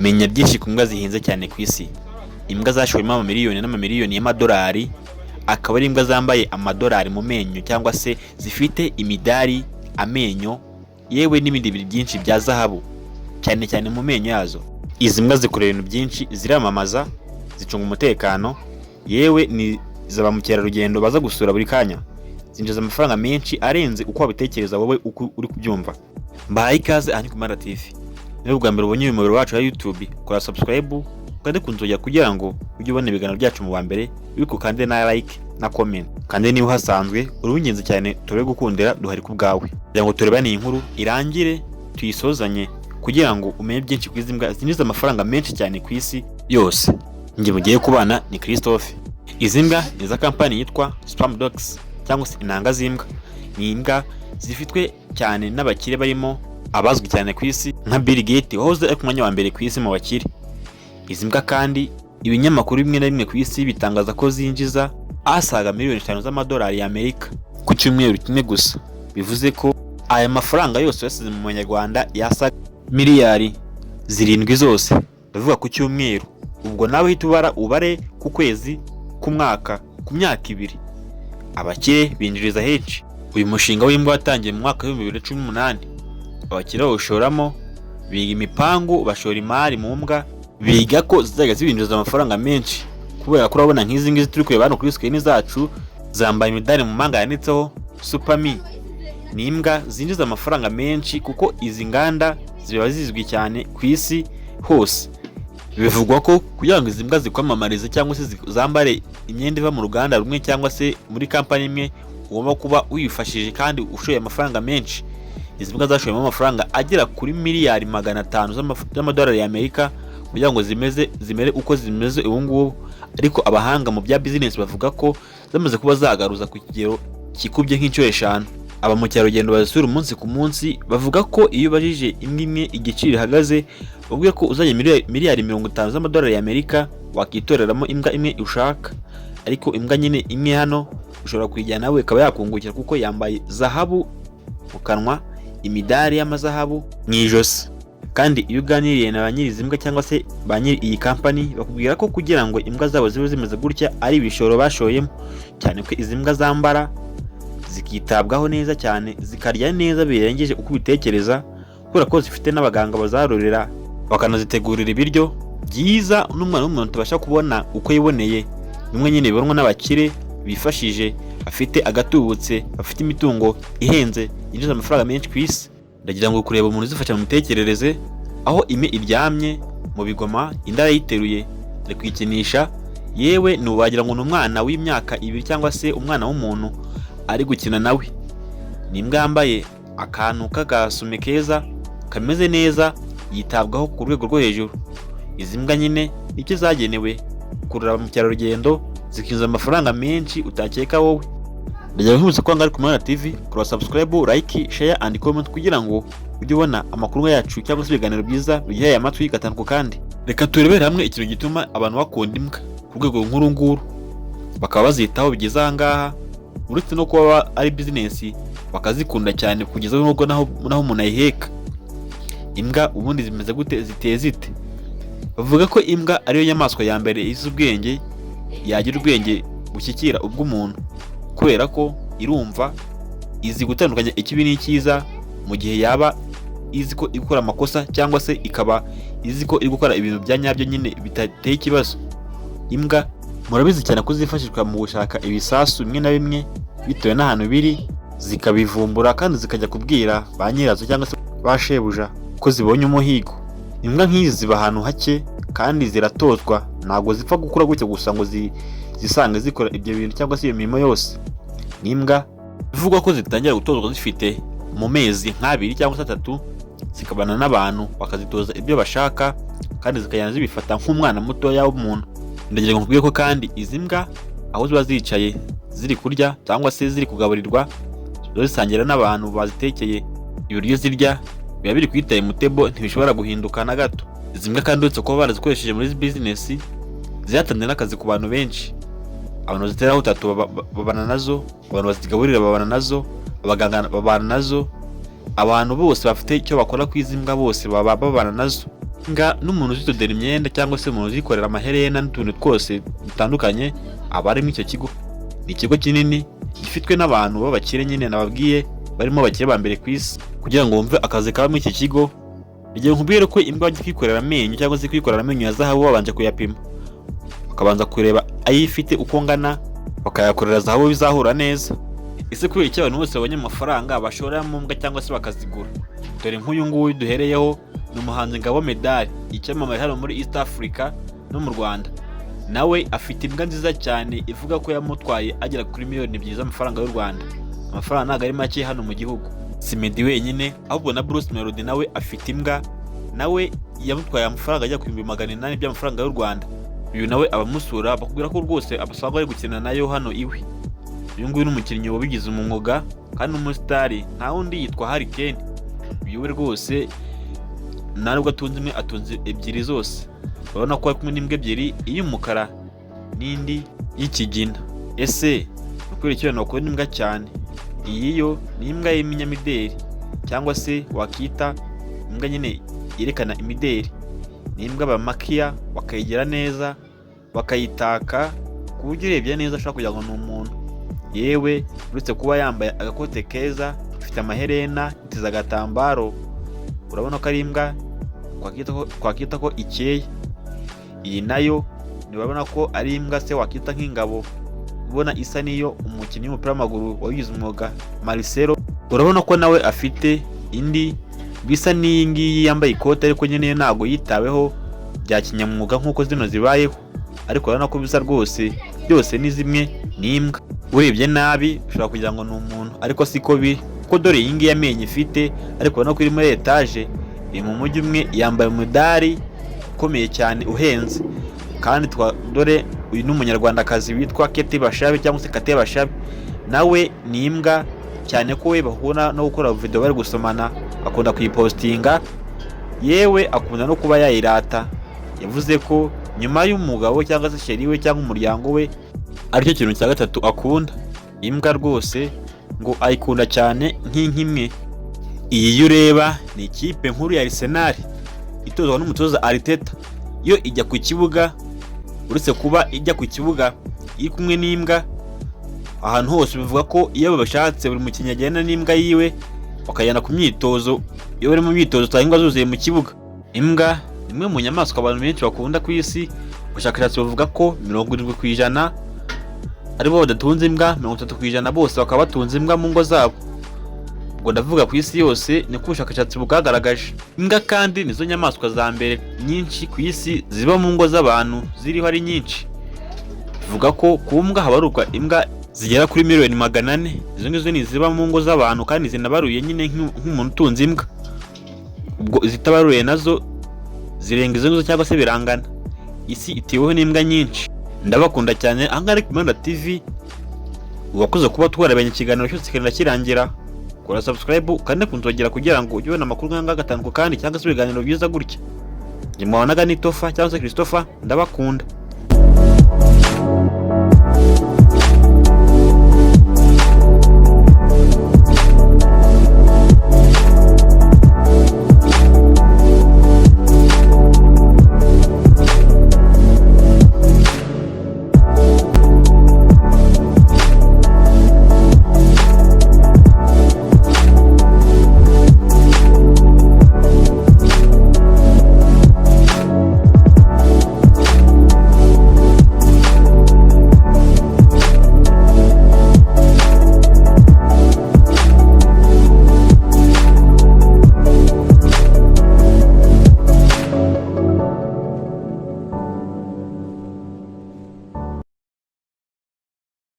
Menya byinshi ku mbwa zihenze cyane ku isi. Imbwa zashoyemo amamiliyoni n'amamiliyoni y'amadolari, akaba ari imbwa zambaye amadolari mu menyo cyangwa se zifite imidari, amenyo, yewe n'ibindi bintu byinshi bya zahabu, cyane cyane mu menyo yazo. Izi mbwa zikorera ibintu byinshi, ziramamaza, zicunga umutekano, yewe ni za mukerarugendo baza gusura buri kanya. Zinjiza amafaranga menshi arenze uko wabitekereza wowe uko uri kubyumva. Mbahaye ikaze aha ni ku Mara TV. Niba bwa mbere ubonye uyu muyoboro wacu wa YouTube, kora subscribe kandi kunzogera kugira ngo ujye ubona ibiganiro byacu mu bambere, biko kandi na like na comment. Kandi niba uhasanzwe uri w'ingenzi cyane, turi gukundira duhari ku bwawe. Kugira ngo turebane iyi nkuru irangire tuyisozanye kugira ngo umenye byinshi ku izi mbwa zinjiza amafaranga menshi cyane ku isi yose. Ngiye mugiye kubana ni Christophe. Izi mbwa ni za kampani yitwa Spam Dogs cyangwa se inanga z'imbwa. Ni imbwa zifitwe cyane n'abakire barimo abazwi cyane ku isi nka Bill Gates wahoze ari ku mwanya wa mbere ku isi mu bakire. Izi mbwa kandi ibinyamakuru bimwe na bimwe ku isi bitangaza ko zinjiza asaga miliyoni 5 z'amadolari y'Amerika ku cyumweru kimwe gusa. Bivuze ko aya mafaranga yose yasize mu Manyarwanda yasaga miliyari 7 zose, bavuga ku cyumweru. Ubwo nawe hita ubare ku kwezi, ku mwaka, ku myaka 2. Abakire binjiriza henshi. Uyu mushinga w'imbwa watangiye mu mwaka wa 2018. Abakire bawushoramo, biga imipangu, bashora imari mu mbwa, biga ko zizajya zibinjiza amafaranga menshi. Kubera ko urabona nk'izi ngizi turi kureba hano kuri screen zacu, zambaye imidari mu manga yanditseho Supermi. Ni imbwa zinjiza amafaranga menshi kuko izi nganda ziba zizwi cyane ku isi hose. Bivugwa ko kugira ngo izi mbwa zikwamamarize cyangwa se zambare imyenda iva mu ruganda rumwe cyangwa se muri kampani imwe, ugomba kuba uyifashije kandi ushoye amafaranga menshi. Izi mbwa zashoyemo amafaranga agera kuri miliyari 500 z'amadolari y'Amerika kugira ngo zimere uko zimeze ubu ngubu. Ariko abahanga mu bya business bavuga ko zamaze kuba zagaruza ku kigero kikubye nk'inshuro 5. Aba mukerarugendo bazisura umunsi ku munsi bavuga ko iyo bajije imbwa imwe igiciro ihagaze, bavuga ko uzanye miliyari 50 z'amadolari y'Amerika wakitoreramo imbwa imwe ushaka. Ariko imbwa nyine imwe hano ushobora kuyijyana nawe ikaba yakungukira kuko yambaye zahabu mu kanwa, imidari y'amazahabu mu ijosi. Kandi iyo uganiriye na banyiriza imbwa cyangwa se banyiri iyi kampani, bakubwira ko kugira ngo imbwa zabo zibe zimeze gutya ari ibishoro bashoyemo, cyane ko izi mbwa zambara zikitabwaho neza cyane, zikarya neza birengeje uko ubitekereza, kubera ko zifite n'abaganga bazarorera bakanazitegurira ibiryo byiza n'umwana w'umuntu tubasha kubona uko yiboneye. Bimwe nyine bibonwa n'abakire bifashije, afite agatubutse, afite imitungo ihenze yinjiza amafaranga menshi ku isi. Ndagira ngo kureba umuntu uzifasha mu mitekerereze, aho ime iryamye mu bigoma, indara yiteruye ari kwikinisha, yewe nubagira ngo n'umwana w'imyaka 2 cyangwa se umwana w'umuntu ari gukina nawe. Ni imbwa yambaye akantu k'agasume keza kameze neza, yitabwaho ku rwego rwo hejuru. Izi mbwa nyine nicyo zagenewe kurura mu cyarugendo, zikinjiza amafaranga menshi utakeka wowe. Ndagira ngo ko ngari ku Mara TV, kora subscribe, like, share and comment kugira ngo ujye ubona amakuru yacu cyangwa se ibiganiro byiza bigiye amatwi gatanu kandi. Reka turebere hamwe ikintu gituma abantu bakunda imbwa ku rwego nkuru nguru, bakaba bazitaho bigeze aha ngaha. Uretse no kuba ari business, bakazikunda cyane kugeza n'ubwo naho umuntu ayiheka. Imbwa ubundi zimeze gute, ziteye zite? Bavuga ko imbwa ariyo nyamaswa ya mbere izi ubwenge, yagira ubwenge bushyikira ubw'umuntu, kubera ko irumva, izi gutandukanya ikibi n'icyiza mu gihe yaba izi ko ikora amakosa cyangwa se ikaba izi ko iri gukora ibintu bya nyabyo nyine bitateye ikibazo. Imbwa murabizi cyane ko zifashishwa mu gushaka ibisasu bimwe na bimwe bitewe n'ahantu biri, zikabivumbura kandi zikajya kubwira ba nyirazo cyangwa se bashebuja ko zibonye umuhigo. Imbwa nk'izi ziba ahantu hake kandi ziratozwa, ntabwo zipfa gukura gutya gusa ngo zisange zikora ibyo bintu cyangwa se iyo mirimo yose. Ni imbwa bivugwa ko zitangira gutozwa zifite mu mezi nk'abiri cyangwa 3, zikabana n'abantu bakazitoza ibyo bashaka kandi zikajyana zibifata nk'umwana mutoya w'umuntu. Ndagira ngo nkubwire ko kandi izi mbwa aho ziba zicaye ziri kurya cyangwa se ziri kugaburirwa, zisangira n'abantu bazitekeye ibiryo zirya, biba biri kwitaye mutebo, ntibishobora guhinduka na gato. Izi mbwa kandi uretse kuba barazikoresheje muri business, zihatanze n'akazi ku bantu benshi. Abantu ziteraho utatu babana nazo, abantu bazigaburira babana nazo, abaganga babana nazo, abantu bose bafite icyo bakora ku izi mbwa bose baba babana nazo. Imbwa n'umuntu uzitodera imyenda cyangwa se umuntu uzikorera amaherena n'utuntu twose dutandukanye aba ari muri icyo kigo. Ni ikigo kinini gifitwe n'abantu b'abakire nyine nababwiye, barimo abakire ba mbere ku isi. Kugira ngo wumve akazi kaba muri iki kigo, igihe nkubwire ko imbwa bajya kwikorera amenyo cyangwa se kwikorera amenyo ya zahabu babanje kuyapima, bakabanza kureba ayo ifite uko ngana, bakayakorera zahabu bizahura neza. Ese kubera iki abantu bose babonye amafaranga bashora mu mbwa cyangwa se bakazigura? Dore nk'uyu nguyu duhereyeho ni umuhanzi Ngabo Medali, icyamamare hano muri East Africa no mu Rwanda. Nawe afite imbwa nziza cyane ivuga ko yamutwaye agera kuri miliyoni 2 z'amafaranga y'u Rwanda. Amafaranga ntabwo ari make hano mu gihugu. Si Meddy wenyine ahubwo na Bruce Melody nawe afite imbwa, nawe yamutwaye amafaranga ajya ku 800 by'amafaranga y'u Rwanda. Uyu nawe abamusura bakubwira ko rwose abasanga ari gukina nayo hano iwe. Uyu nguyu n'umukinnyi wabigize umwuga kandi umusitari, nta wundi yitwa Harry Kane. Uyu we rwose ntabwo atunze imwe, atunze ebyiri zose. Urabona ko ari kumwe n'imbwa ebyiri, iy'umukara n'indi y'ikigina. Ese ukuri icyo bakora n'imbwa cyane? Iyi yo ni imbwa y'iminyamideli cyangwa se wakita imbwa nyine yerekana imideli. Ni imbwa bamakiya bakayigira neza, bakayitaka ku buryo urebye neza ashobora kugira ngo ni umuntu. Yewe uretse kuba yambaye agakote keza, ifite amaherena, iteze agatambaro, urabona ko ari imbwa twakita ko ikeye. Iyi nayo urabona ko ari imbwa se wakita nk'ingabo, ubona isa niyo umukinnyi w'umupira w'amaguru wabigize umwuga Marcelo. Urabona ko nawe afite indi bisa n'iyi ngiyi yambaye ikote, ariko nyine ntabwo yitaweho bya kinyamwuga nk'uko zino zibayeho, ariko urabona ko bisa rwose byose ni zimwe n'imbwa. Urebye nabi ushobora kugira ngo ni umuntu, ariko siko biri, kuko dore iyi ngiyi amenyo ifite, ariko urabona ko iri muri etaje, iri mu mujyi umwe, yambaye umudari ukomeye cyane uhenze. Kandi dore uyu ni umunyarwandakazi witwa Kate Bashabe cyangwa se Kate Bashabe, nawe ni imbwa cyane ko we bahura no gukora video bari gusomana, akunda kuyipostinga, yewe akunda no kuba yayirata. Yavuze ko nyuma y'umugabo cyangwa se sheri we cyangwa umuryango we aricyo kintu cya gatatu akunda. Imbwa rwose ngo ayikunda cyane nk'inkimwe. Iyi yo ureba ni ikipe nkuru ya Arsenal itozwa n'umutoza Arteta. Yo ijya ku kibuga, uretse kuba ijya ku kibuga iri kumwe n'imbwa, ahantu hose bivuga ko iyo babashatse buri mukinnyi agenda n'imbwa yiwe bakajyana ku myitozo. Iyo bari mu myitozo usanga imbwa zuzuye mu kibuga. Imbwa ni imwe mu nyamaswa abantu benshi bakunda ku isi. Ubushakashatsi buvuga ko 70% aribo badatunze imbwa, 30% bose bakaba batunze imbwa mu ngo zabo. Ubwo ndavuga ku isi yose niko ubushakashatsi bwagaragaje. Imbwa kandi nizo nyamaswa za mbere nyinshi ku isi ziba mu ngo z'abantu, ziriho ari nyinshi. Bivuga ko ku mbwa habarurwa imbwa zigera kuri miliyoni 400. Izo ngizo ni ziba mu ngo z'abantu kandi zinabaruye nyine nk'umuntu utunze imbwa. Ubwo izitabaruye nazo zirenga izo ngizo cyangwa se birangana. Isi itiweho n'imbwa nyinshi. Ndabakunda cyane. Aha ngaha ari Kumanda TV, uwakoze kuba twarabanye ikiganiro cyose kigenda kirangira. Kora subscribe kandi kunzogera kugira ngo ujye ubona amakuru nk'anga gatandukanye kandi cyangwa se ibiganiro byiza gutya. Njye mwabanaga ni Tofa cyangwa se Christopher, ndabakunda.